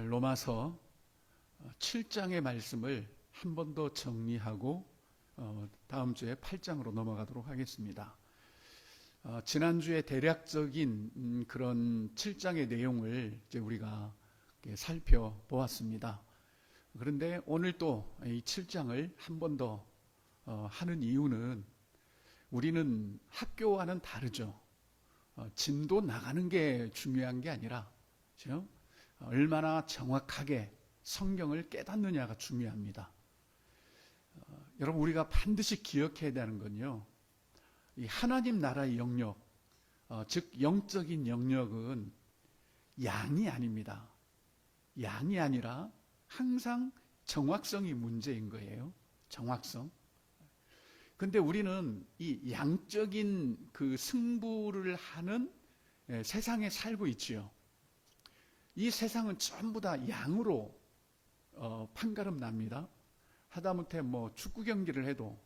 로마서 7장의 말씀을 한 번 더 정리하고 다음 주에 8장으로 넘어가도록 하겠습니다. 지난주에 대략적인 그런 7장의 내용을 이제 우리가 살펴보았습니다. 그런데 오늘 또 이 7장을 한 번 더 하는 이유는 우리는 학교와는 다르죠. 진도 나가는 게 중요한 게 아니라 그렇죠? 얼마나 정확하게 성경을 깨닫느냐가 중요합니다. 여러분, 우리가 반드시 기억해야 되는 건요, 이 하나님 나라의 영역, 즉 영적인 영역은 양이 아닙니다. 양이 아니라 항상 정확성이 문제인 거예요. 정확성. 근데 우리는 이 양적인 그 승부를 하는 세상에 살고 있지요. 이 세상은 전부 다 양으로 판가름 납니다. 하다못해 뭐 축구 경기를 해도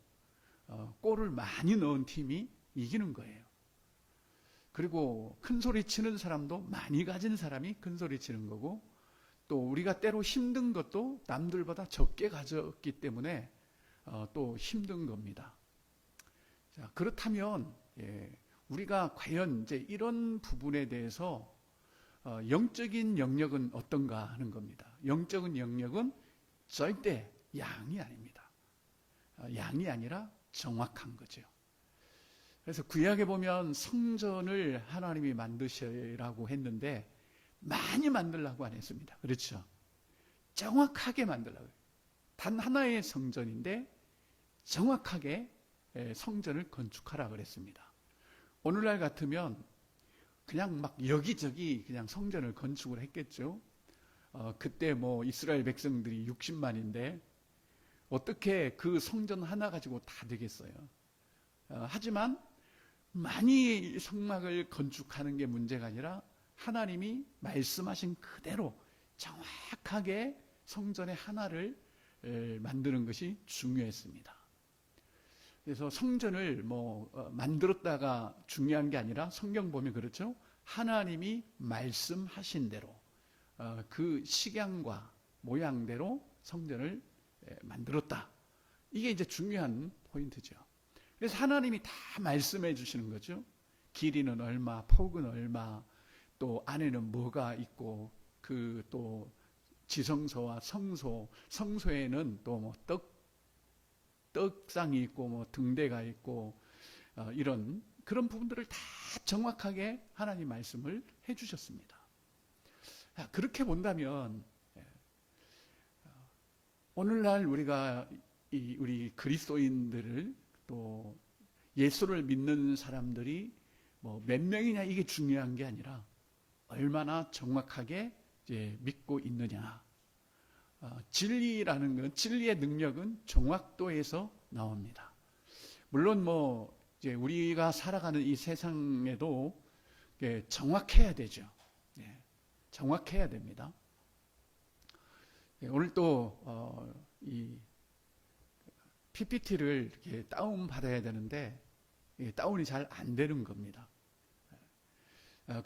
골을 많이 넣은 팀이 이기는 거예요. 그리고 큰 소리 치는 사람도 많이 가진 사람이 큰 소리 치는 거고, 또 우리가 때로 힘든 것도 남들보다 적게 가졌기 때문에 또 힘든 겁니다. 자, 그렇다면 우리가 과연 이제 이런 부분에 대해서 영적인 영역은 어떤가 하는 겁니다. 영적인 영역은 절대 양이 아닙니다. 양이 아니라 정확한 거죠. 그래서 구약에 보면 성전을 하나님이 만드시라고 했는데 많이 만들라고 안 했습니다. 그렇죠? 정확하게 만들라고 해요. 단 하나의 성전인데 정확하게 성전을 건축하라 그랬습니다. 오늘날 같으면 그냥 막 여기저기 그냥 성전을 건축을 했겠죠. 그때 뭐 이스라엘 백성들이 60만인데 어떻게 그 성전 하나 가지고 다 되겠어요. 하지만 많이 성막을 건축하는 게 문제가 아니라 하나님이 말씀하신 그대로 정확하게 성전의 하나를 만드는 것이 중요했습니다. 그래서 성전을 만들었다가 중요한 게 아니라 성경 보면 그렇죠. 하나님이 말씀하신 대로 그 식양과 모양대로 성전을 만들었다. 이게 이제 중요한 포인트죠. 그래서 하나님이 다 말씀해 주시는 거죠. 길이는 얼마, 폭은 얼마, 또 안에는 뭐가 있고, 그 또 지성소와 성소에는 또 뭐 떡상이 있고, 뭐 등대가 있고, 이런 그런 부분들을 다 정확하게 하나님 말씀을 해주셨습니다. 그렇게 본다면 오늘날 우리가 우리 그리스도인들을 또 예수를 믿는 사람들이 뭐 몇 명이냐 이게 중요한 게 아니라 얼마나 정확하게 이제 믿고 있느냐. 진리라는 건, 진리의 능력은 정확도에서 나옵니다. 물론 뭐 이제 우리가 살아가는 이 세상에도 정확해야 되죠. 정확해야 됩니다. 오늘 또 이 PPT를 이렇게 다운 받아야 되는데 다운이 잘 안 되는 겁니다.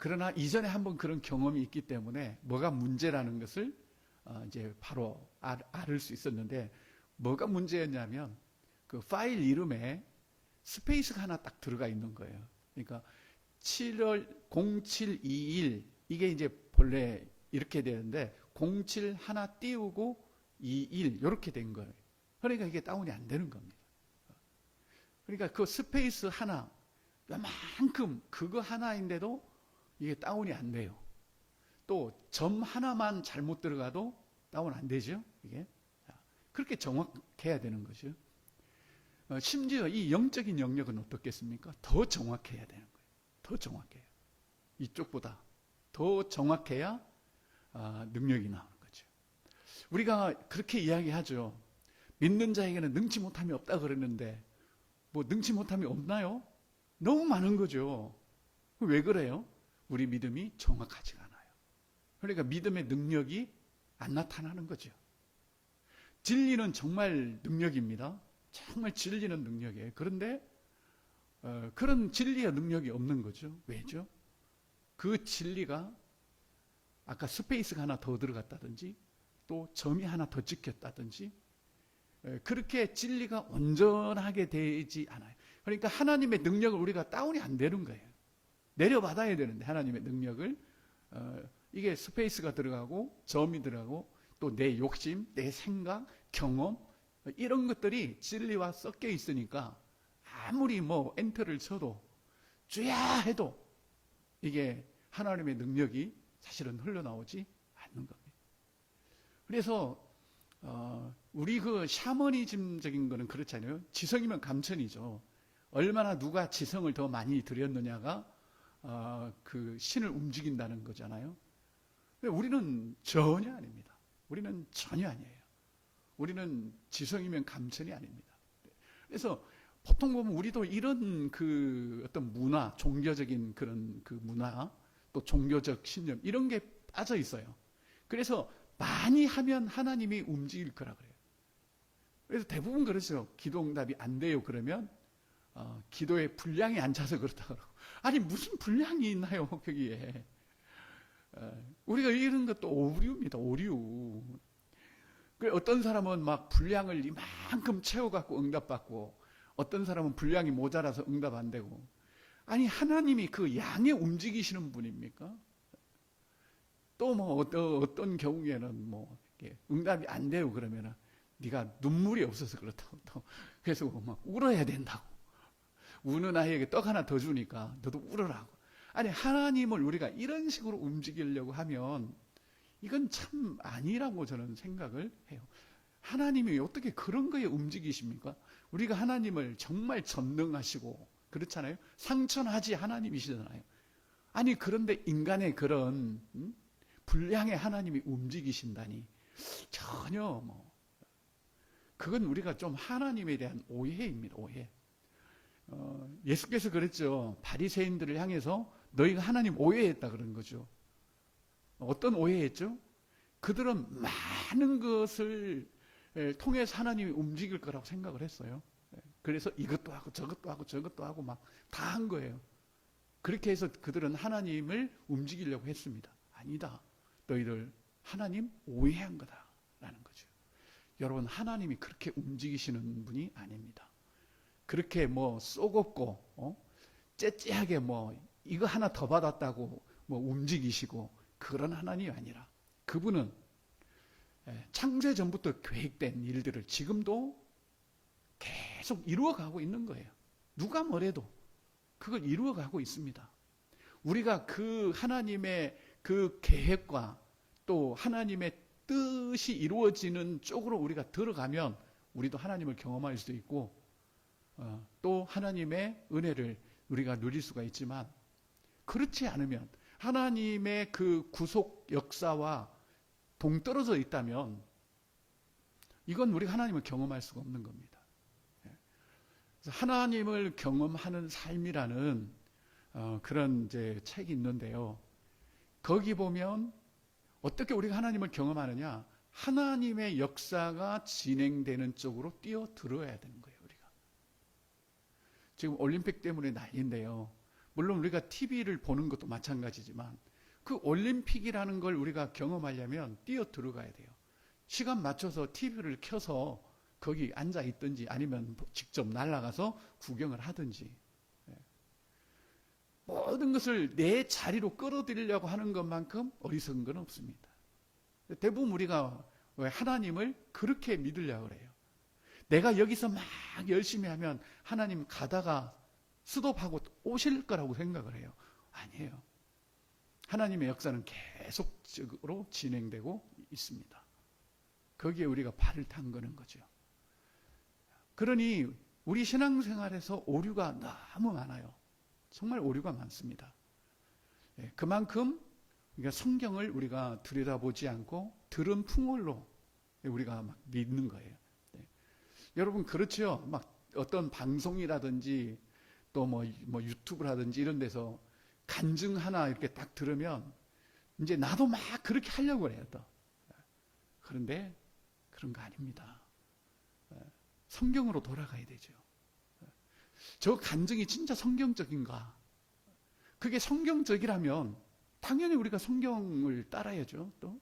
그러나 이전에 한번 그런 경험이 있기 때문에 뭐가 문제라는 것을 이제 바로 알을 수 있었는데, 뭐가 문제였냐면 그 파일 이름에 스페이스가 하나 딱 들어가 있는 거예요. 그러니까 7월 0721 이게 이제 본래 이렇게 되는데 07 하나 띄우고 21 이렇게 된 거예요. 그러니까 이게 다운이 안 되는 겁니다. 그러니까 그 스페이스 하나 요만큼 그거 하나인데도 이게 다운이 안 돼요. 또 점 하나만 잘못 들어가도 다운 안 되죠. 이게 그렇게 정확해야 되는 거죠. 심지어 이 영적인 영역은 어떻겠습니까? 더 정확해야 되는 거예요. 더 정확해요. 이쪽보다 더 정확해야 능력이 나오는 거죠. 우리가 그렇게 이야기하죠. 믿는 자에게는 능치 못함이 없다 그랬는데 뭐 능치 못함이 없나요? 너무 많은 거죠. 왜 그래요? 우리 믿음이 정확하지가 않아요. 그러니까 믿음의 능력이 안 나타나는 거죠. 진리는 정말 능력입니다. 정말 진리는 능력이에요. 그런데 그런 진리의 능력이 없는 거죠. 왜죠? 그 진리가 아까 스페이스가 하나 더 들어갔다든지 또 점이 하나 더 찍혔다든지 그렇게 진리가 온전하게 되지 않아요. 그러니까 하나님의 능력을 우리가 다운이 안 되는 거예요. 내려받아야 되는데 하나님의 능력을 이게 스페이스가 들어가고 점이 들어가고 또 내 욕심, 내 생각, 경험 이런 것들이 진리와 섞여 있으니까 아무리 뭐 엔터를 쳐도 주야 해도 이게 하나님의 능력이 사실은 흘러나오지 않는 겁니다. 그래서 우리 그 샤머니즘적인 거는 그렇잖아요. 지성이면 감천이죠. 얼마나 누가 지성을 더 많이 들였느냐가 그 신을 움직인다는 거잖아요. 근데 우리는 전혀 아닙니다. 우리는 전혀 아니에요. 우리는 지성이면 감천이 아닙니다. 그래서 보통 보면 우리도 이런 그 어떤 문화, 종교적인 그런 그 문화, 또 종교적 신념 이런 게 빠져 있어요. 그래서 많이 하면 하나님이 움직일 거라 그래요. 그래서 대부분 그렇죠. 기도 응답이 안 돼요. 그러면 기도에 분량이 안 차서 그렇다 그러고. 아니 무슨 분량이 있나요 거기에. 우리가 이런 것도 오류입니다. 오류. 어떤 사람은 막 분량을 이만큼 채워갖고 응답받고 어떤 사람은 분량이 모자라서 응답 안 되고. 아니 하나님이 그 양에 움직이시는 분입니까? 또 뭐 어떤 경우에는 뭐 응답이 안 돼요. 그러면은 네가 눈물이 없어서 그렇다고 또 그래서 막 울어야 된다고. 우는 아이에게 떡 하나 더 주니까 너도 울으라고. 아니 하나님을 우리가 이런 식으로 움직이려고 하면 이건 참 아니라고 저는 생각을 해요. 하나님이 어떻게 그런 거에 움직이십니까? 우리가 하나님을 정말 전능하시고 그렇잖아요. 상천하지 하나님이시잖아요. 아니 그런데 인간의 그런 분량의 하나님이 움직이신다니 전혀 뭐 그건 우리가 좀 하나님에 대한 오해입니다. 오해. 예수께서 그랬죠. 바리새인들을 향해서 너희가 하나님 오해했다 그런 거죠. 어떤 오해했죠? 그들은 많은 것을 통해서 하나님이 움직일 거라고 생각을 했어요. 그래서 이것도 하고 저것도 하고 저것도 하고 막 다 한 거예요. 그렇게 해서 그들은 하나님을 움직이려고 했습니다. 아니다. 너희들 하나님 오해한 거다라는 거죠. 여러분 하나님이 그렇게 움직이시는 분이 아닙니다. 그렇게 뭐 쏘겁고 째째하게 뭐 이거 하나 더 받았다고 뭐 움직이시고 그런 하나님이 아니라 그분은 창세 전부터 계획된 일들을 지금도 계속 이루어가고 있는 거예요. 누가 뭐래도 그걸 이루어가고 있습니다. 우리가 그 하나님의 그 계획과 또 하나님의 뜻이 이루어지는 쪽으로 우리가 들어가면 우리도 하나님을 경험할 수도 있고 또 하나님의 은혜를 우리가 누릴 수가 있지만 그렇지 않으면 하나님의 그 구속 역사와 동떨어져 있다면 이건 우리가 하나님을 경험할 수가 없는 겁니다. 그래서 하나님을 경험하는 삶이라는 그런 이제 책이 있는데요. 거기 보면 어떻게 우리가 하나님을 경험하느냐? 하나님의 역사가 진행되는 쪽으로 뛰어들어야 되는 거예요. 우리가 지금 올림픽 때문에 난리인데요. 물론 우리가 TV를 보는 것도 마찬가지지만 그 올림픽이라는 걸 우리가 경험하려면 뛰어 들어가야 돼요. 시간 맞춰서 TV를 켜서 거기 앉아 있든지 아니면 직접 날아가서 구경을 하든지 모든 것을 내 자리로 끌어들이려고 하는 것만큼 어리석은 건 없습니다. 대부분 우리가 왜 하나님을 그렇게 믿으려고 그래요. 내가 여기서 막 열심히 하면 하나님 가다가 스톱하고 오실 거라고 생각을 해요. 아니에요. 하나님의 역사는 계속적으로 진행되고 있습니다. 거기에 우리가 발을 담그는 거죠. 그러니 우리 신앙생활에서 오류가 너무 많아요. 정말 오류가 많습니다. 그만큼 성경을 우리가 들여다보지 않고 들은 풍월로 우리가 막 믿는 거예요. 여러분 그렇죠. 막 어떤 방송이라든지 또 뭐 유튜브라든지 이런 데서 간증 하나 이렇게 딱 들으면 이제 나도 막 그렇게 하려고 해요. 또. 그런데 그런 거 아닙니다. 성경으로 돌아가야 되죠. 저 간증이 진짜 성경적인가? 그게 성경적이라면 당연히 우리가 성경을 따라야죠. 또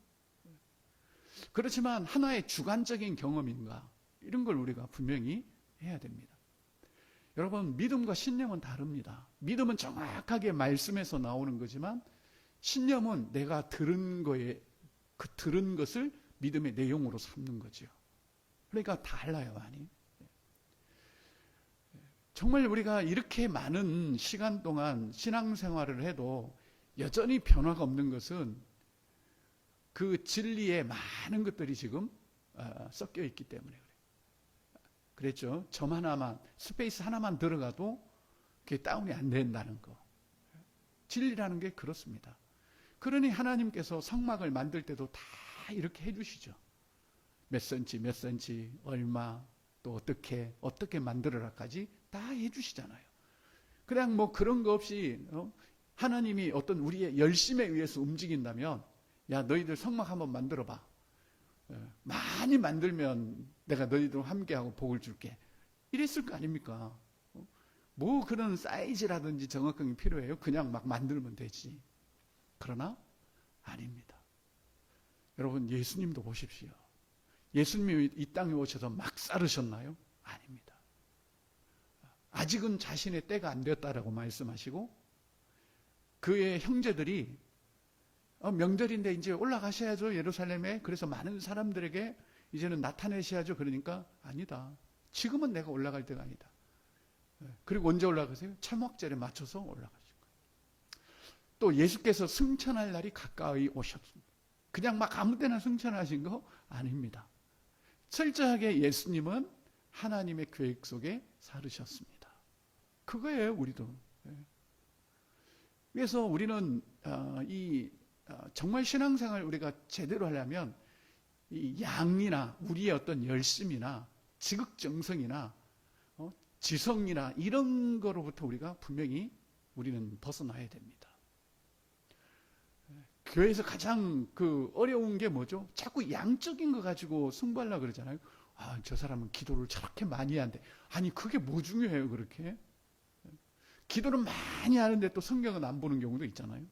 그렇지만 하나의 주관적인 경험인가, 이런 걸 우리가 분명히 해야 됩니다. 여러분, 믿음과 신념은 다릅니다. 믿음은 정확하게 말씀에서 나오는 거지만, 신념은 내가 들은 것을 믿음의 내용으로 삼는 거죠. 그러니까 달라요, 많이. 정말 우리가 이렇게 많은 시간 동안 신앙생활을 해도 여전히 변화가 없는 것은 그 진리에 많은 것들이 지금 섞여 있기 때문에 그래요. 그랬죠. 점 하나만, 스페이스 하나만 들어가도 그게 다운이 안 된다는 거. 진리라는 게 그렇습니다. 그러니 하나님께서 성막을 만들 때도 다 이렇게 해주시죠. 몇 센치, 몇 센치, 얼마, 또 어떻게 만들어라까지 다 해주시잖아요. 그냥 뭐 그런 거 없이 하나님이 어떤 우리의 열심에 의해서 움직인다면, 야, 너희들 성막 한번 만들어봐. 많이 만들면 내가 너희들과 함께하고 복을 줄게. 이랬을 거 아닙니까? 뭐 그런 사이즈라든지 정확성이 필요해요? 그냥 막 만들면 되지. 그러나 아닙니다. 여러분, 예수님도 보십시오. 예수님이 이 땅에 오셔서 막 자르셨나요? 아닙니다. 아직은 자신의 때가 안 되었다라고 말씀하시고, 그의 형제들이 명절인데 이제 올라가셔야죠, 예루살렘에. 그래서 많은 사람들에게 이제는 나타내셔야죠. 그러니까 아니다. 지금은 내가 올라갈 때가 아니다. 그리고 언제 올라가세요? 초막절에 맞춰서 올라가신 거예요. 또 예수께서 승천할 날이 가까이 오셨습니다. 그냥 막 아무 때나 승천하신 거 아닙니다. 철저하게 예수님은 하나님의 계획 속에 살으셨습니다. 그거예요, 우리도. 그래서 우리는 정말 신앙생활 우리가 제대로 하려면 이 양이나 우리의 어떤 열심이나 지극정성이나 지성이나 이런 거로부터 우리가 분명히 우리는 벗어나야 됩니다. 교회에서 가장 어려운 게 뭐죠? 자꾸 양적인 거 가지고 승부하려고 그러잖아요. 아, 저 사람은 기도를 저렇게 많이 한대. 아니, 그게 뭐 중요해요, 그렇게? 기도를 많이 하는데 또 성경은 안 보는 경우도 있잖아요.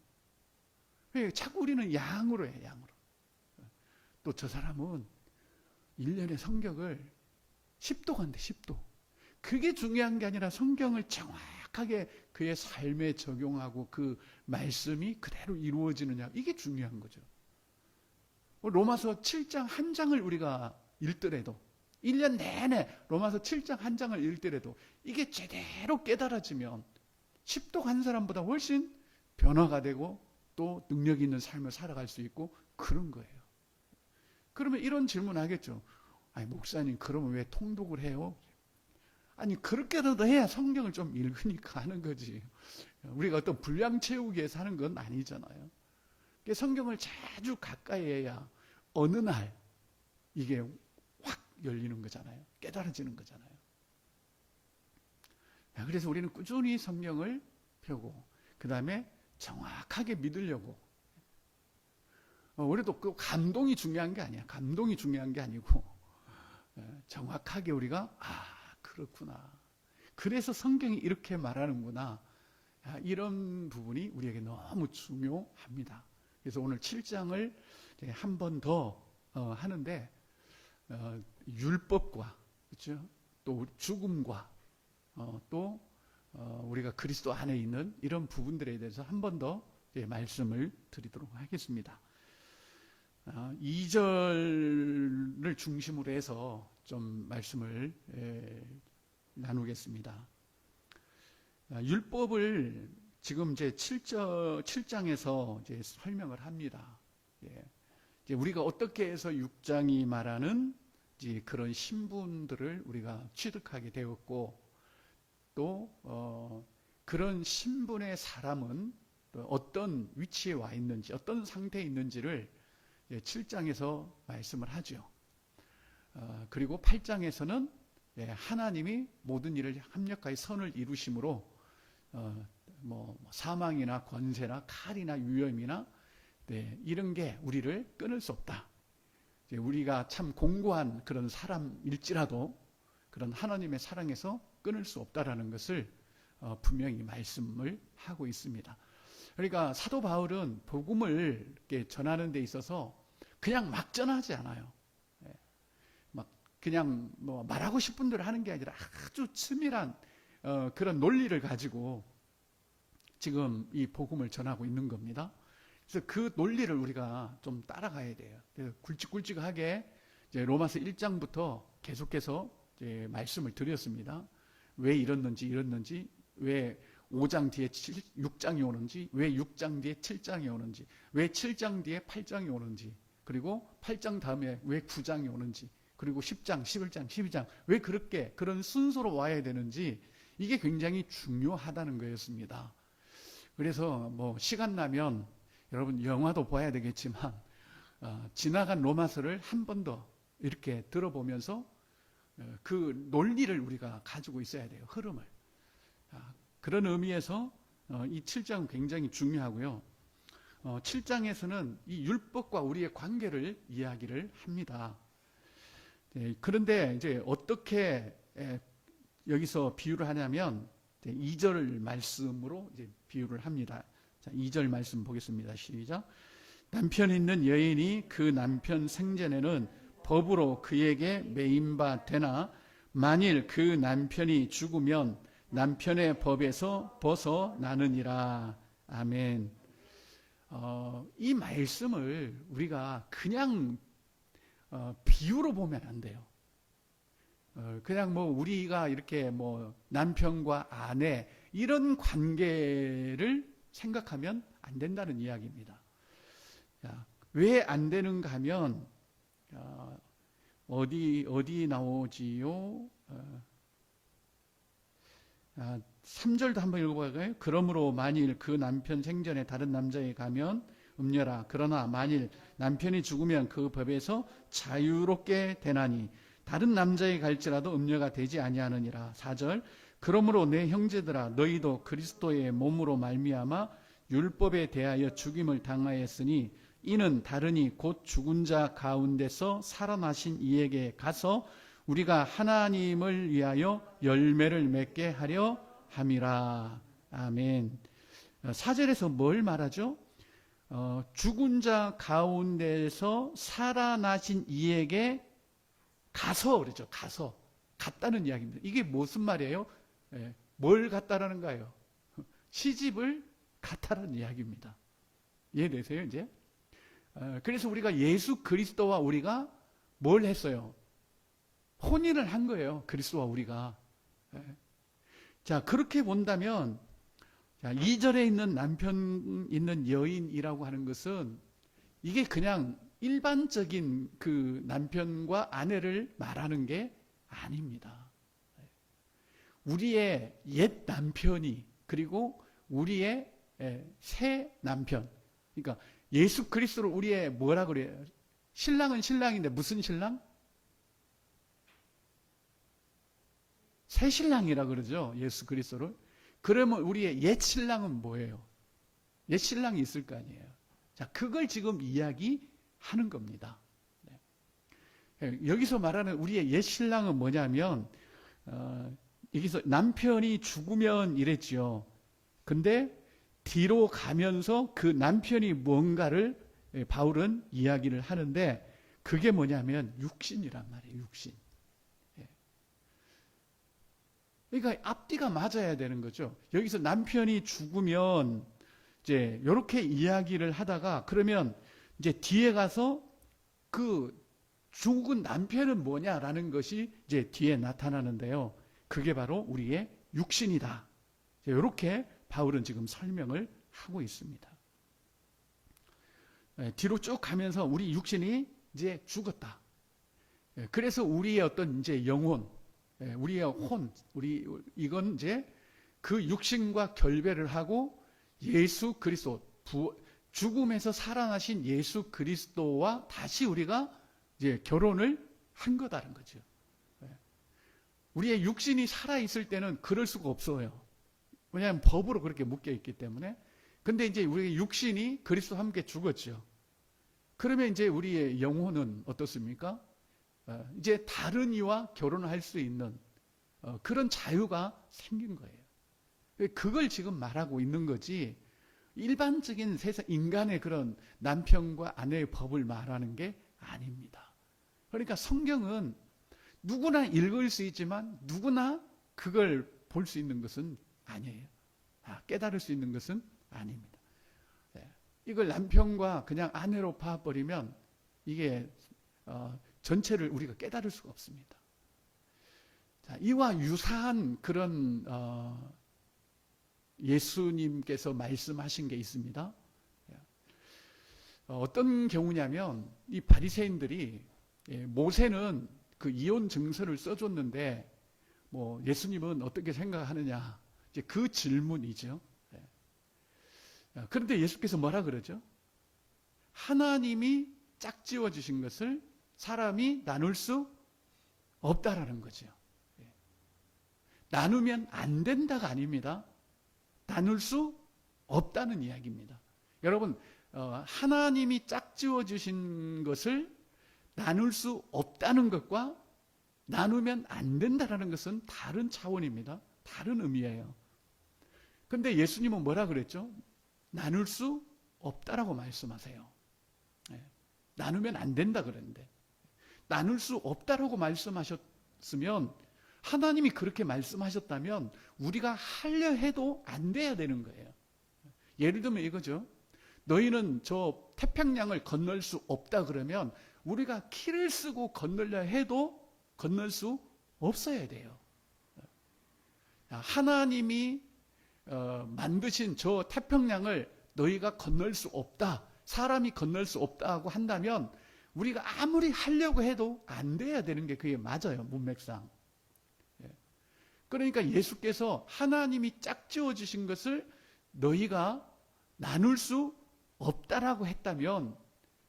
자꾸 우리는 양으로 해요, 양으로. 또 저 사람은 1년에 성경을 10도 간대, 10도. 그게 중요한 게 아니라 성경을 정확하게 그의 삶에 적용하고 그 말씀이 그대로 이루어지느냐, 이게 중요한 거죠. 로마서 7장 한 장을 우리가 읽더라도, 1년 내내 로마서 7장 한 장을 읽더라도 이게 제대로 깨달아지면 10도 간 사람보다 훨씬 변화가 되고 또 능력 있는 삶을 살아갈 수 있고 그런 거예요. 그러면 이런 질문 하겠죠. 아니, 목사님, 그러면 왜 통독을 해요? 아니, 그렇게라도 해야 성경을 좀 읽으니까 하는 거지. 우리가 어떤 분량 채우기에 사는 건 아니잖아요. 성경을 자주 가까이 해야 어느 날 이게 확 열리는 거잖아요. 깨달아지는 거잖아요. 그래서 우리는 꾸준히 성경을 펴고, 그 다음에 정확하게 믿으려고. 우리도 그 감동이 중요한 게 아니야. 감동이 중요한 게 아니고, 정확하게 우리가, 그렇구나. 그래서 성경이 이렇게 말하는구나. 이런 부분이 우리에게 너무 중요합니다. 그래서 오늘 7장을 한 번 더 하는데, 율법과, 그렇죠? 또 죽음과, 또 우리가 그리스도 안에 있는 이런 부분들에 대해서 한 번 더 말씀을 드리도록 하겠습니다. 2절을 중심으로 해서 좀 말씀을 나누겠습니다. 율법을 지금 이제 7장에서 이제 설명을 합니다. 이제 우리가 어떻게 해서 6장이 말하는 이제 그런 신분들을 우리가 취득하게 되었고, 또 그런 신분의 사람은 또 어떤 위치에 와 있는지, 어떤 상태에 있는지를 7장에서 말씀을 하죠. 그리고 8장에서는 하나님이 모든 일을 합력하여 선을 이루심으로 뭐 사망이나 권세나 칼이나 위험이나 이런 게 우리를 끊을 수 없다. 우리가 참 공고한 그런 사람일지라도 그런 하나님의 사랑에서 끊을 수 없다라는 것을 분명히 말씀을 하고 있습니다. 그러니까 사도 바울은 복음을 이렇게 전하는 데 있어서 그냥 막 전하지 않아요. 예. 막 그냥 뭐 말하고 싶은 대로 하는 게 아니라 아주 치밀한 그런 논리를 가지고 지금 이 복음을 전하고 있는 겁니다. 그래서 그 논리를 우리가 좀 따라가야 돼요. 그래서 굵직굵직하게 이제 로마서 1장부터 계속해서 이제 말씀을 드렸습니다. 왜 이랬는지, 왜 5장 뒤에 6장이 오는지, 왜 6장 뒤에 7장이 오는지, 왜 7장 뒤에 8장이 오는지, 그리고 8장 다음에 왜 9장이 오는지, 그리고 10장, 11장, 12장, 왜 그렇게 그런 순서로 와야 되는지, 이게 굉장히 중요하다는 거였습니다. 그래서 뭐 시간 나면 여러분 영화도 봐야 되겠지만 지나간 로마서를 한 번 더 이렇게 들어보면서 그 논리를 우리가 가지고 있어야 돼요. 흐름을. 그런 의미에서 이 7장은 굉장히 중요하고요. 7장에서는 이 율법과 우리의 관계를 이야기를 합니다. 그런데 이제 어떻게 여기서 비유를 하냐면 2절 말씀으로 이제 비유를 합니다. 자, 2절 말씀 보겠습니다. 시작. 남편 있는 여인이 그 남편 생전에는 법으로 그에게 매임바 되나 만일 그 남편이 죽으면 남편의 법에서 벗어나느니라. 아멘. 이 말씀을 우리가 그냥 비유로 보면 안 돼요. 그냥 뭐 우리가 이렇게 뭐 남편과 아내 이런 관계를 생각하면 안 된다는 이야기입니다. 왜 안 되는가 하면 어디 나오지요? 3절도 한번 읽어볼까요? 그러므로 만일 그 남편 생전에 다른 남자에 가면 음녀라. 그러나 만일 남편이 죽으면 그 법에서 자유롭게 되나니 다른 남자에 갈지라도 음녀가 되지 아니하느니라. 4절. 그러므로 내 형제들아 너희도 그리스도의 몸으로 말미암아 율법에 대하여 죽임을 당하였으니 이는 다르니 곧 죽은 자 가운데서 살아나신 이에게 가서 우리가 하나님을 위하여 열매를 맺게 하려 함이라. 아멘. 4절에서 뭘 말하죠? 죽은 자 가운데서 살아나신 이에게 가서 그러죠. 가서 갔다는 이야기입니다. 이게 무슨 말이에요? 뭘 갔다라는 거예요? 시집을 갔다는 이야기입니다. 이해되세요 이제? 그래서 우리가 예수 그리스도와 우리가 뭘 했어요? 혼인을 한 거예요. 그리스도와 우리가. 자, 그렇게 본다면 2절에 있는 남편 있는 여인이라고 하는 것은 이게 그냥 일반적인 그 남편과 아내를 말하는 게 아닙니다. 우리의 옛 남편이 그리고 우리의 새 남편. 그러니까 예수 그리스도를 우리의 뭐라 그래요? 신랑은 신랑인데 무슨 신랑? 새 신랑이라 그러죠. 예수 그리스도를. 그러면 우리의 옛 신랑은 뭐예요? 옛 신랑이 있을 거 아니에요. 자, 그걸 지금 이야기하는 겁니다. 여기서 말하는 우리의 옛 신랑은 뭐냐면 여기서 남편이 죽으면 이랬지요. 근데 뒤로 가면서 그 남편이 뭔가를 바울은 이야기를 하는데 그게 뭐냐면 육신이란 말이에요. 육신. 그러니까 앞뒤가 맞아야 되는 거죠. 여기서 남편이 죽으면 이제 이렇게 이야기를 하다가 그러면 이제 뒤에 가서 그 죽은 남편은 뭐냐라는 것이 이제 뒤에 나타나는데요. 그게 바로 우리의 육신이다. 이렇게 바울은 지금 설명을 하고 있습니다. 뒤로 쭉 가면서 우리 육신이 이제 죽었다. 그래서 우리의 어떤 이제 영혼, 우리의 혼, 이건 이제 그 육신과 결별을 하고 예수 그리스도, 죽음에서 살아나신 예수 그리스도와 다시 우리가 이제 결혼을 한 거다는 거죠. 우리의 육신이 살아있을 때는 그럴 수가 없어요. 왜냐하면 법으로 그렇게 묶여 있기 때문에. 근데 이제 우리의 육신이 그리스도와 함께 죽었죠. 그러면 이제 우리의 영혼은 어떻습니까? 이제 다른 이와 결혼할 수 있는 그런 자유가 생긴 거예요. 그걸 지금 말하고 있는 거지. 일반적인 세상 인간의 그런 남편과 아내의 법을 말하는 게 아닙니다. 그러니까 성경은 누구나 읽을 수 있지만 누구나 그걸 볼 수 있는 것은 아니에요. 깨달을 수 있는 것은 아닙니다. 이걸 남편과 그냥 아내로 봐버리면 이게 전체를 우리가 깨달을 수가 없습니다. 자, 이와 유사한 그런 예수님께서 말씀하신 게 있습니다. 어떤 경우냐면 이 바리새인들이 모세는 그 이혼 증서를 써줬는데 뭐 예수님은 어떻게 생각하느냐, 이제 그 질문이죠. 그런데 예수께서 뭐라 그러죠? 하나님이 짝지어 주신 것을 사람이 나눌 수 없다라는 거죠. 나누면 안 된다가 아닙니다. 나눌 수 없다는 이야기입니다. 여러분, 하나님이 짝지어 주신 것을 나눌 수 없다는 것과 나누면 안 된다는 것은 다른 차원입니다. 다른 의미예요. 그런데 예수님은 뭐라 그랬죠? 나눌 수 없다라고 말씀하세요. 나누면 안 된다 그랬는데, 나눌 수 없다라고 말씀하셨으면, 하나님이 그렇게 말씀하셨다면 우리가 하려 해도 안 돼야 되는 거예요. 예를 들면 이거죠. 너희는 저 태평양을 건널 수 없다 그러면 우리가 키를 쓰고 건널려 해도 건널 수 없어야 돼요. 하나님이 만드신 저 태평양을 너희가 건널 수 없다, 사람이 건널 수 없다고 한다면 우리가 아무리 하려고 해도 안 돼야 되는 게 그게 맞아요. 문맥상. 그러니까 예수께서 하나님이 짝지어 주신 것을 너희가 나눌 수 없다라고 했다면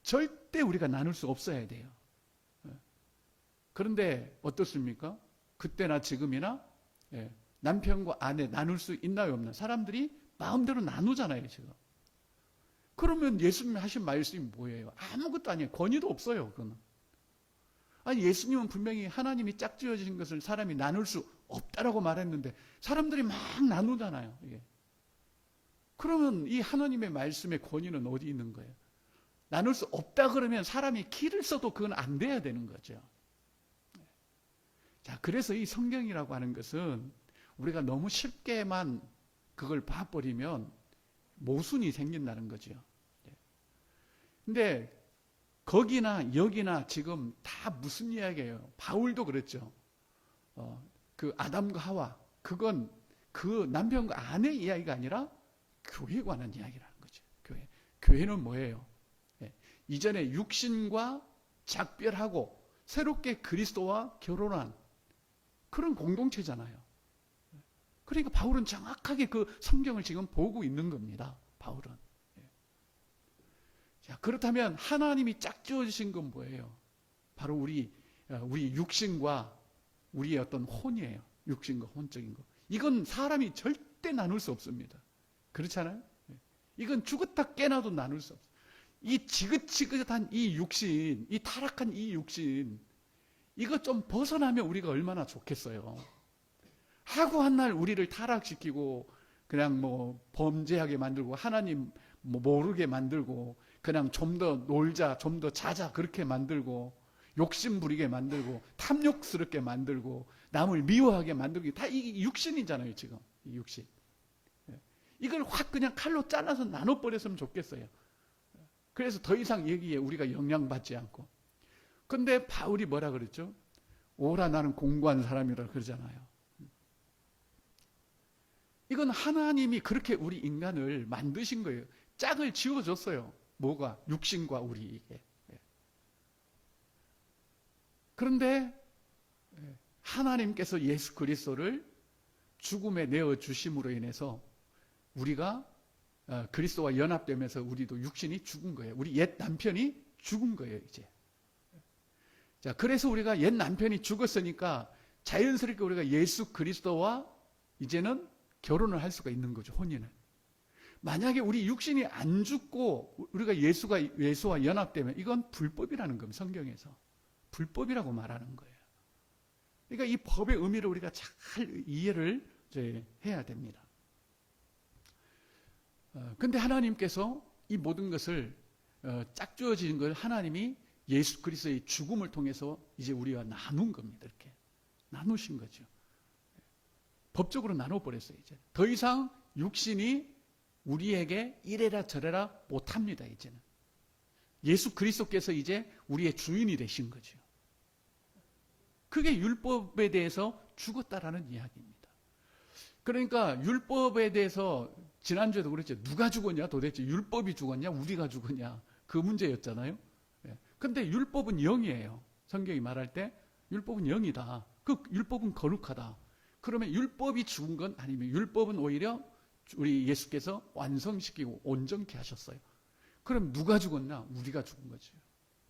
절대 우리가 나눌 수 없어야 돼요. 그런데 어떻습니까? 그때나 지금이나 남편과 아내 나눌 수 있나요, 없나요? 사람들이 마음대로 나누잖아요, 지금. 그러면 예수님이 하신 말씀이 뭐예요? 아무것도 아니에요. 권위도 없어요, 그거는. 아니, 예수님은 분명히 하나님이 짝지어 주신 것을 사람이 나눌 수 없다라고 말했는데 사람들이 막 나누잖아요. 이게. 그러면 이 하나님의 말씀의 권위는 어디 있는 거예요? 나눌 수 없다 그러면 사람이 키를 써도 그건 안 돼야 되는 거죠. 자, 그래서 이 성경이라고 하는 것은 우리가 너무 쉽게만 그걸 봐버리면 모순이 생긴다는 거죠. 근데 거기나 여기나 지금 다 무슨 이야기예요? 바울도 그랬죠. 그 아담과 하와, 그건 그 남편과 아내 이야기가 아니라 교회에 관한 이야기라는 거죠. 교회는 뭐예요? 이전에 육신과 작별하고 새롭게 그리스도와 결혼한 그런 공동체잖아요. 그러니까 바울은 정확하게 그 성경을 지금 보고 있는 겁니다. 바울은. 자, 그렇다면 하나님이 짝지어 주신 건 뭐예요? 바로 우리 육신과 우리의 어떤 혼이에요. 육신과 혼적인 거. 이건 사람이 절대 나눌 수 없습니다. 그렇잖아요? 이건 죽었다 깨나도 나눌 수 없어요. 이 지긋지긋한 이 육신, 이 타락한 이 육신, 이거 좀 벗어나면 우리가 얼마나 좋겠어요. 하고 한 날 우리를 타락시키고 그냥 뭐 범죄하게 만들고 하나님 뭐 모르게 만들고 그냥 좀 더 놀자, 좀 더 자자 그렇게 만들고 욕심 부리게 만들고 탐욕스럽게 만들고 남을 미워하게 만들고 다 이 육신이잖아요, 지금. 이 육신. 이걸 확 그냥 칼로 잘라서 나눠버렸으면 좋겠어요. 그래서 더 이상 여기에 우리가 영향받지 않고. 근데 바울이 뭐라 그랬죠? 오라 나는 공고한 사람이라 그러잖아요. 이건 하나님이 그렇게 우리 인간을 만드신 거예요. 짝을 지어줬어요. 뭐가? 육신과 우리에게. 그런데 하나님께서 예수 그리스도를 죽음에 내어주심으로 인해서 우리가 그리스도와 연합되면서 우리도 육신이 죽은 거예요. 우리 옛 남편이 죽은 거예요, 이제. 자, 그래서 우리가 옛 남편이 죽었으니까 자연스럽게 우리가 예수 그리스도와 이제는 결혼을 할 수가 있는 거죠, 혼인을. 만약에 우리 육신이 안 죽고 우리가 예수와 연합되면 이건 불법이라는 겁니다, 성경에서. 불법이라고 말하는 거예요. 그러니까 이 법의 의미를 우리가 잘 이해를 해야 됩니다. 근데 하나님께서 이 모든 것을 짝주어진 걸 하나님이 예수 그리스도의 죽음을 통해서 이제 우리와 나눈 겁니다. 이렇게 나누신 거죠. 법적으로 나눠버렸어요. 이제 더 이상 육신이 우리에게 이래라 저래라 못합니다. 이제는 예수 그리스도께서 이제 우리의 주인이 되신 거죠. 그게 율법에 대해서 죽었다라는 이야기입니다. 그러니까 율법에 대해서 지난주에도 그랬죠. 누가 죽었냐 도대체, 율법이 죽었냐 우리가 죽었냐, 그 문제였잖아요. 근데 율법은 영이에요. 성경이 말할 때 율법은 영이다. 그 율법은 거룩하다. 그러면 율법이 죽은 건 아니면 율법은 오히려 우리 예수께서 완성시키고 온전케 하셨어요. 그럼 누가 죽었나? 우리가 죽은 거죠.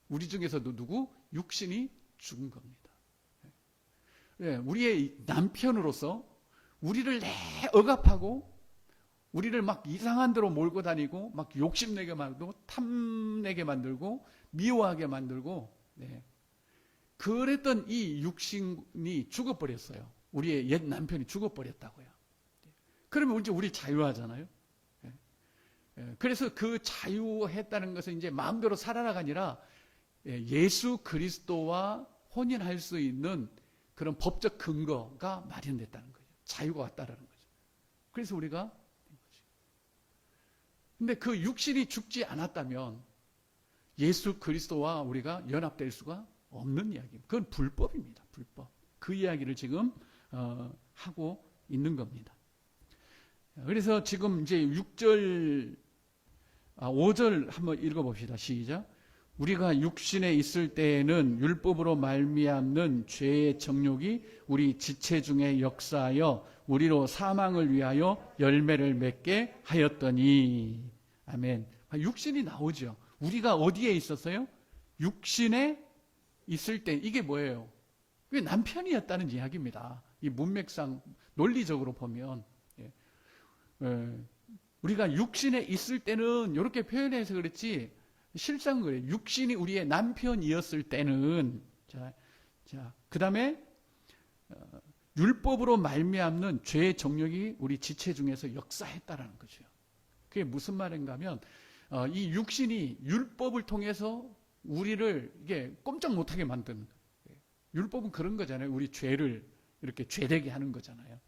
우리 중에서도 누구? 육신이 죽은 겁니다. 우리의 남편으로서 우리를 억압하고 우리를 막 이상한 데로 몰고 다니고 막 욕심내게 만들고 탐내게 만들고 미워하게 만들고, 그랬던 이 육신이 죽어버렸어요. 우리의 옛 남편이 죽어버렸다고요. 그러면 이제 우리 자유하잖아요. 그래서 그 자유했다는 것은 이제 마음대로 살아라가 아니라 예수 그리스도와 혼인할 수 있는 그런 법적 근거가 마련됐다는 거죠. 자유가 왔다라는 거죠. 그래서 우리가 된 거죠. 근데 그 육신이 죽지 않았다면 예수 그리스도와 우리가 연합될 수가 없는 이야기입니다. 그건 불법입니다. 불법. 그 이야기를 지금 하고 있는 겁니다. 그래서 지금 이제 6절, 5절 한번 읽어봅시다. 시작. 우리가 육신에 있을 때에는 율법으로 말미암는 죄의 정욕이 우리 지체 중에 역사하여 우리로 사망을 위하여 열매를 맺게 하였더니. 아멘. 육신이 나오죠. 우리가 어디에 있었어요? 육신에 있을 때 이게 뭐예요? 그게 남편이었다는 이야기입니다. 이 문맥상 논리적으로 보면 우리가 육신에 있을 때는 이렇게 표현해서 그렇지 실상은 그래요. 육신이 우리의 남편이었을 때는 그 다음에 율법으로 말미암는 죄의 정욕이 우리 지체 중에서 역사했다라는 거죠. 그게 무슨 말인가 하면 이 육신이 율법을 통해서 우리를 이게 꼼짝 못하게 만드는 거예요. 율법은 그런 거잖아요. 우리 죄를 이렇게 죄되게 하는 거잖아요.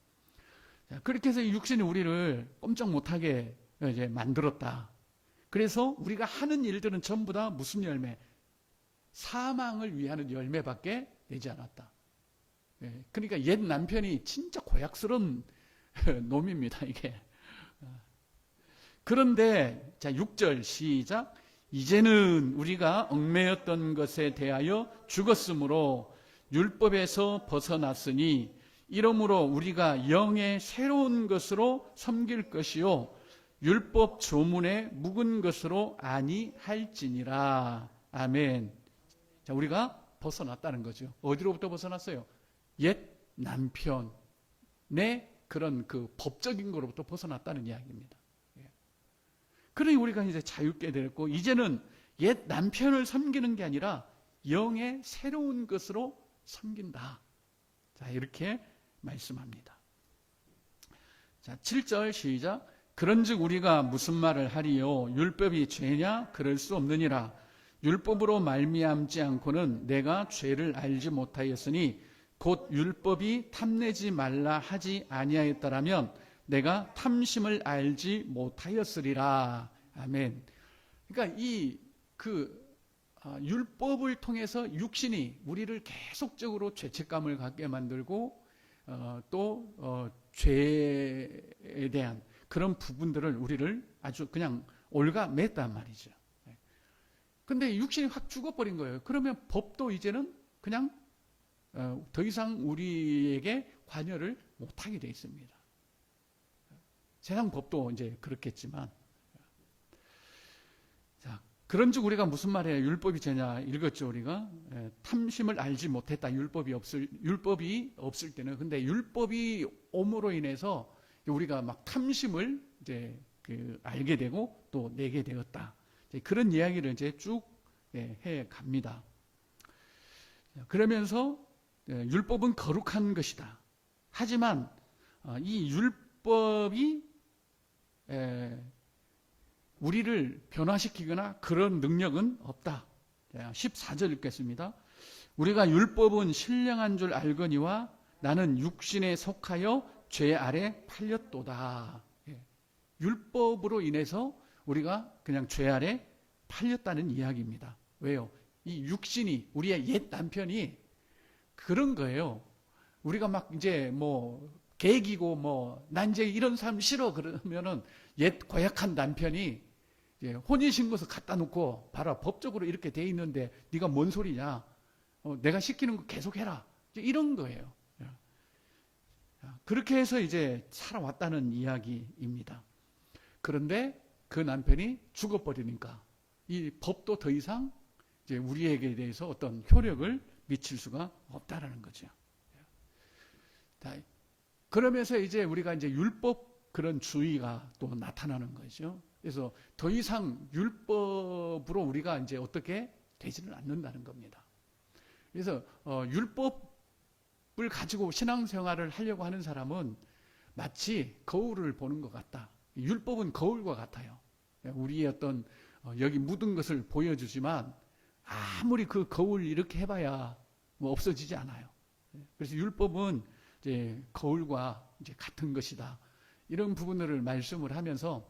그렇게 해서 육신이 우리를 꼼짝 못하게 이제 만들었다. 그래서 우리가 하는 일들은 전부 다 무슨 열매? 사망을 위하는 열매밖에 내지 않았다. 그러니까 옛 남편이 진짜 고약스러운 놈입니다, 이게. 그런데, 자, 6절 시작. 이제는 우리가 얽매였던 것에 대하여 죽었으므로 율법에서 벗어났으니 이러므로 우리가 영의 새로운 것으로 섬길 것이요 율법 조문에 묵은 것으로 아니할지니라. 아멘. 자, 우리가 벗어났다는 거죠. 어디로부터 벗어났어요? 옛 남편의 그런 그 법적인 것으로부터 벗어났다는 이야기입니다. 그러니 우리가 이제 자유롭게 됐고 이제는 옛 남편을 섬기는 게 아니라 영의 새로운 것으로 섬긴다. 자, 이렇게 말씀합니다. 자, 7절 시작. 그런즉 우리가 무슨 말을 하리요? 율법이 죄냐? 그럴 수 없느니라. 율법으로 말미암지 않고는 내가 죄를 알지 못하였으니 곧 율법이 탐내지 말라 하지 아니하였더라면 내가 탐심을 알지 못하였으리라. 아멘. 그러니까 율법을 통해서 육신이 우리를 계속적으로 죄책감을 갖게 만들고 또 죄에 대한 그런 부분들을 우리를 아주 그냥 올가맸단 말이죠. 근데 육신이 확 죽어버린 거예요. 그러면 법도 이제는 그냥 더 이상 우리에게 관여를 못하게 돼 있습니다. 세상 법도 이제 그렇겠지만. 자, 그런즉 우리가 무슨 말이에요? 율법이 죄냐? 읽었죠, 우리가? 탐심을 알지 못했다. 율법이 없을 때는. 근데 율법이 옴으로 인해서 우리가 막 탐심을 이제 알게 되고 또 내게 되었다. 그런 이야기를 이제 쭉 해 갑니다. 그러면서 율법은 거룩한 것이다. 하지만 이 율법이 우리를 변화시키거나 그런 능력은 없다. 14절 읽겠습니다. 우리가 율법은 신령한 줄 알거니와 나는 육신에 속하여 죄 아래 팔렸도다. 율법으로 인해서 우리가 그냥 죄 아래 팔렸다는 이야기입니다. 왜요? 이 육신이, 우리의 옛 남편이 그런 거예요. 우리가 막 이제 개기고 난 이제 이런 사람 싫어 그러면은 옛 고약한 남편이 이제 혼인신고서 갖다 놓고 봐라, 법적으로 이렇게 돼 있는데 네가 뭔 소리냐? 내가 시키는 거 계속 해라. 이런 거예요. 그렇게 해서 이제 살아왔다는 이야기입니다. 그런데 그 남편이 죽어버리니까 이 법도 더 이상 이제 우리에게 대해서 어떤 효력을 미칠 수가 없다라는 거죠. 그러면서 이제 우리가 이제 율법 그런 주의가 또 나타나는 거죠. 그래서 더 이상 율법으로 우리가 이제 어떻게 되지는 않는다는 겁니다. 그래서 율법을 가지고 신앙생활을 하려고 하는 사람은 마치 거울을 보는 것 같다. 율법은 거울과 같아요. 우리의 어떤 여기 묻은 것을 보여주지만 아무리 그 거울 이렇게 해봐야 없어지지 않아요. 그래서 율법은 이제 거울과 이제 같은 것이다. 이런 부분들을 말씀을 하면서,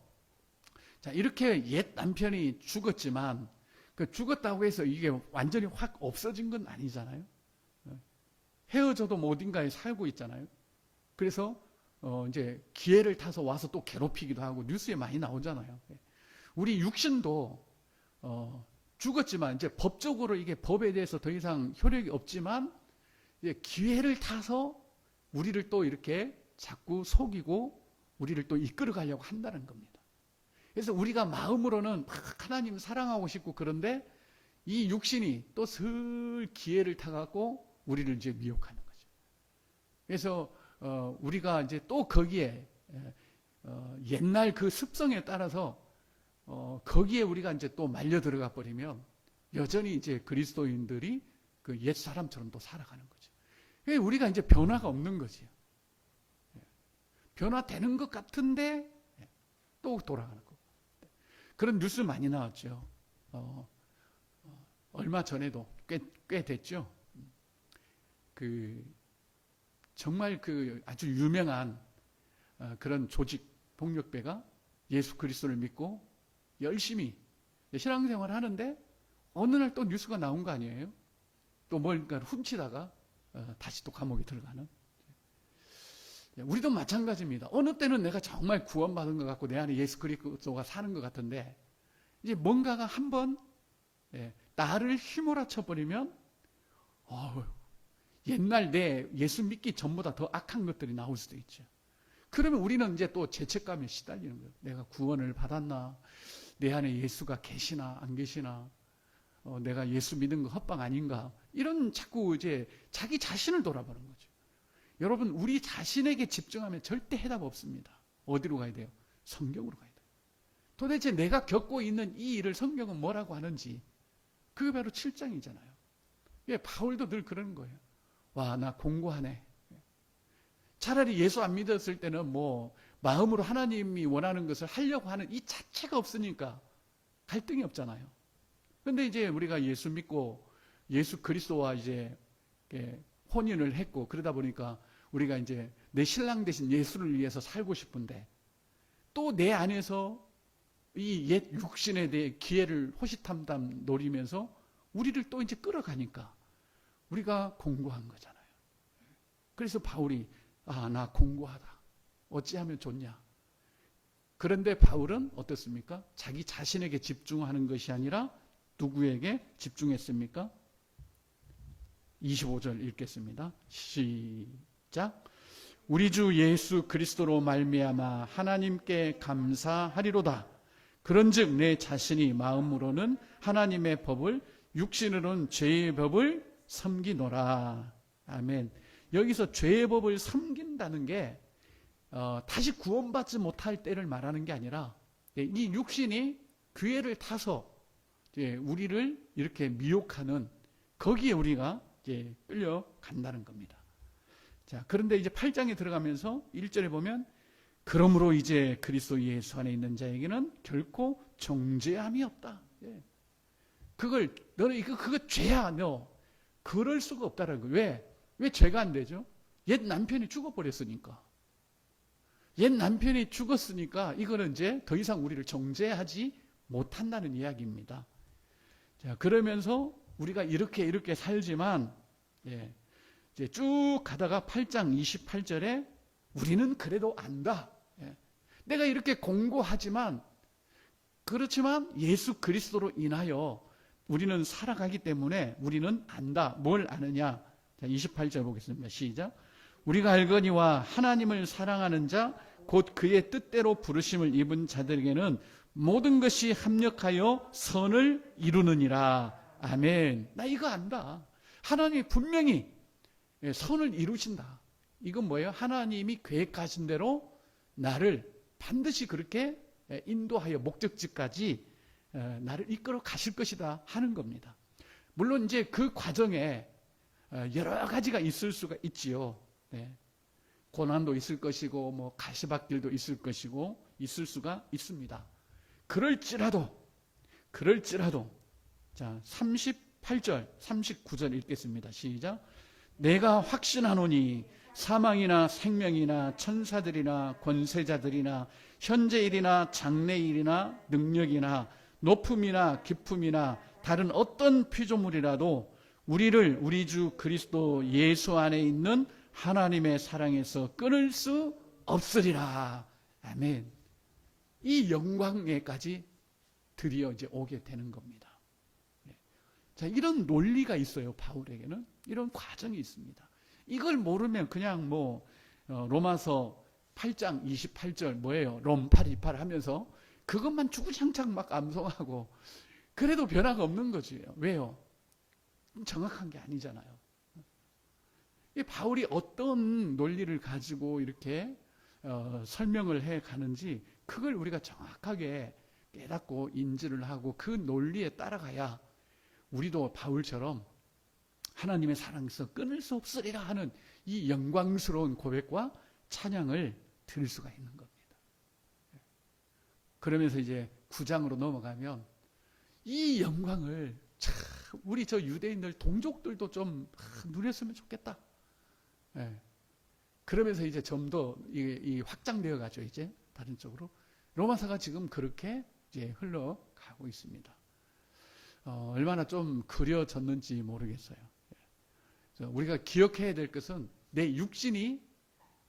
자, 이렇게 옛 남편이 죽었지만 그 죽었다고 해서 이게 완전히 확 없어진 건 아니잖아요. 헤어져도 어딘가에 살고 있잖아요. 그래서 이제 기회를 타서 와서 또 괴롭히기도 하고 뉴스에 많이 나오잖아요. 우리 육신도 죽었지만 이제 법적으로 이게 법에 대해서 더 이상 효력이 없지만 이제 기회를 타서 우리를 또 이렇게 자꾸 속이고 우리를 또 이끌어 가려고 한다는 겁니다. 그래서 우리가 마음으로는 막 하나님 사랑하고 싶고 그런데 이 육신이 또 슬 기회를 타갖고 우리를 이제 미혹하는 거죠. 그래서 우리가 이제 또 거기에 옛날 그 습성에 따라서 거기에 우리가 이제 또 말려 들어가 버리면 여전히 이제 그리스도인들이 그 옛 사람처럼 또 살아가는 거죠. 우리가 이제 변화가 없는 거지요. 변화되는 것 같은데 또 돌아가는 거. 그런 뉴스 많이 나왔죠. 얼마 전에도 꽤 됐죠. 정말 아주 유명한 그런 조직 폭력배가 예수 그리스도를 믿고 열심히 신앙생활을 하는데 어느 날 또 뉴스가 나온 거 아니에요? 또 뭔가를 훔치다가 다시 또 감옥에 들어가는. 우리도 마찬가지입니다. 어느 때는 내가 정말 구원받은 것 같고 내 안에 예수 그리스도가 사는 것 같은데 이제 뭔가가 한번 나를 휘몰아쳐 버리면 옛날 내 예수 믿기 전보다 더 악한 것들이 나올 수도 있죠. 그러면 우리는 이제 또 죄책감에 시달리는 거예요. 내가 구원을 받았나? 내 안에 예수가 계시나 안 계시나? 내가 예수 믿은 거 헛방 아닌가? 이런 자꾸 이제 자기 자신을 돌아보는 거죠. 여러분, 우리 자신에게 집중하면 절대 해답 없습니다. 어디로 가야 돼요? 성경으로 가야 돼요. 도대체 내가 겪고 있는 이 일을 성경은 뭐라고 하는지, 그게 바로 7장이잖아요. 바울도 늘 그러는 거예요. 와, 나 공고하네. 차라리 예수 안 믿었을 때는 마음으로 하나님이 원하는 것을 하려고 하는 이 자체가 없으니까 갈등이 없잖아요. 근데 이제 우리가 예수 믿고 예수 그리스도와 이제 혼인을 했고 그러다 보니까 우리가 이제 내 신랑 대신 예수를 위해서 살고 싶은데 또 내 안에서 이 옛 육신에 대해 기회를 호시탐탐 노리면서 우리를 또 이제 끌어가니까 우리가 공고한 거잖아요. 그래서 바울이 나 공고하다. 어찌하면 좋냐. 그런데 바울은 어떻습니까? 자기 자신에게 집중하는 것이 아니라 누구에게 집중했습니까? 25절 읽겠습니다. 시작. 우리 주 예수 그리스도로 말미암아 하나님께 감사하리로다. 그런즉 내 자신이 마음으로는 하나님의 법을 육신으로는 죄의 법을 섬기노라. 아멘. 여기서 죄의 법을 섬긴다는 게 다시 구원받지 못할 때를 말하는 게 아니라 이 육신이 기회를 타서 우리를 이렇게 미혹하는 거기에 우리가 이제 끌려간다는 겁니다. 자, 그런데 이제 8장에 들어가면서 1절에 보면 그러므로 이제 그리스도 예수 안에 있는 자에게는 결코 정죄함이 없다. 예. 그걸 너는 그거 죄야. 너 그럴 수가 없다는 거예요. 왜 죄가 안 되죠? 옛 남편이 죽어버렸으니까. 옛 남편이 죽었으니까 이거는 이제 더 이상 우리를 정죄하지 못한다는 이야기입니다. 자, 그러면서 우리가 이렇게 살지만, 예, 이제 쭉 가다가 8장 28절에 우리는 그래도 안다. 예, 내가 이렇게 공고하지만, 그렇지만 예수 그리스도로 인하여 우리는 살아가기 때문에 우리는 안다. 뭘 아느냐? 자, 28절 보겠습니다. 시작. 우리가 알거니와 하나님을 사랑하는 자, 곧 그의 뜻대로 부르심을 입은 자들에게는 모든 것이 합력하여 선을 이루느니라. 아멘. 나 이거 안다. 하나님이 분명히 선을 이루신다. 이건 뭐예요? 하나님이 계획하신 대로 나를 반드시 그렇게 인도하여 목적지까지 나를 이끌어 가실 것이다 하는 겁니다. 물론 이제 그 과정에 여러 가지가 있을 수가 있지요. 네. 고난도 있을 것이고 뭐 가시밭길도 있을 것이고 있을 수가 있습니다. 그럴지라도 자 38절 39절 읽겠습니다. 시작. 내가 확신하노니 사망이나 생명이나 천사들이나 권세자들이나 현재일이나 장래일이나 능력이나 높음이나 깊음이나 다른 어떤 피조물이라도 우리를 우리 주 그리스도 예수 안에 있는 하나님의 사랑에서 끊을 수 없으리라. 아멘. 이 영광에까지 드디어 이제 오게 되는 겁니다. 자, 이런 논리가 있어요. 바울에게는 이런 과정이 있습니다. 이걸 모르면 그냥 로마서 8장 28절 뭐예요? 롬 828 하면서 그것만 주구장창 막 암송하고 그래도 변화가 없는 거지. 왜요? 정확한 게 아니잖아요. 이 바울이 어떤 논리를 가지고 이렇게 설명을 해 가는지 그걸 우리가 정확하게 깨닫고 인지를 하고 그 논리에 따라가야 우리도 바울처럼 하나님의 사랑에서 끊을 수 없으리라 하는 이 영광스러운 고백과 찬양을 들을 수가 있는 겁니다. 그러면서 이제 9장으로 넘어가면 이 영광을 참 우리 저 유대인들 동족들도 좀 누렸으면 좋겠다. 예. 그러면서 이제 좀 더 이 확장되어 가죠. 이제 다른 쪽으로 로마서가 지금 그렇게 이제 흘러가고 있습니다. 얼마나 좀 그려졌는지 모르겠어요. 우리가 기억해야 될 것은 내 육신이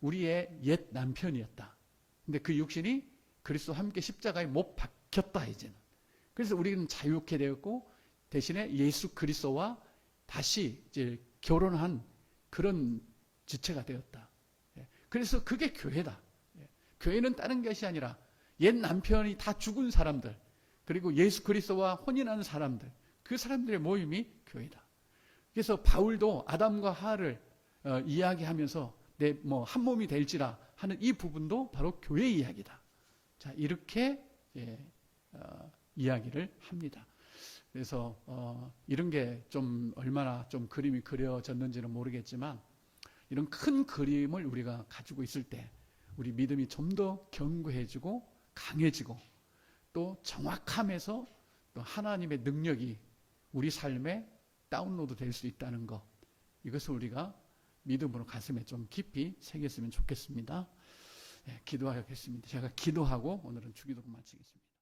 우리의 옛 남편이었다. 근데 그 육신이 그리스도와 함께 십자가에 못 박혔다 이제는. 그래서 우리는 자유케 되었고 대신에 예수 그리스도와 다시 이제 결혼한 그런 지체가 되었다. 그래서 그게 교회다. 교회는 다른 것이 아니라 옛 남편이 다 죽은 사람들 그리고 예수 그리스도와 혼인하는 사람들 그 사람들의 모임이 교회다. 그래서 바울도 아담과 하와를 이야기하면서 내 한 몸이 될지라 하는 이 부분도 바로 교회 이야기다. 자 이렇게 이야기를 합니다. 그래서 이런 게 좀 얼마나 좀 그림이 그려졌는지는 모르겠지만 이런 큰 그림을 우리가 가지고 있을 때 우리 믿음이 좀 더 견고해지고 강해지고 또 정확함에서 또 하나님의 능력이 우리 삶에 다운로드 될 수 있다는 것 이것을 우리가 믿음으로 가슴에 좀 깊이 새겼으면 좋겠습니다. 기도하겠습니다. 제가 기도하고 오늘은 주기도를 마치겠습니다.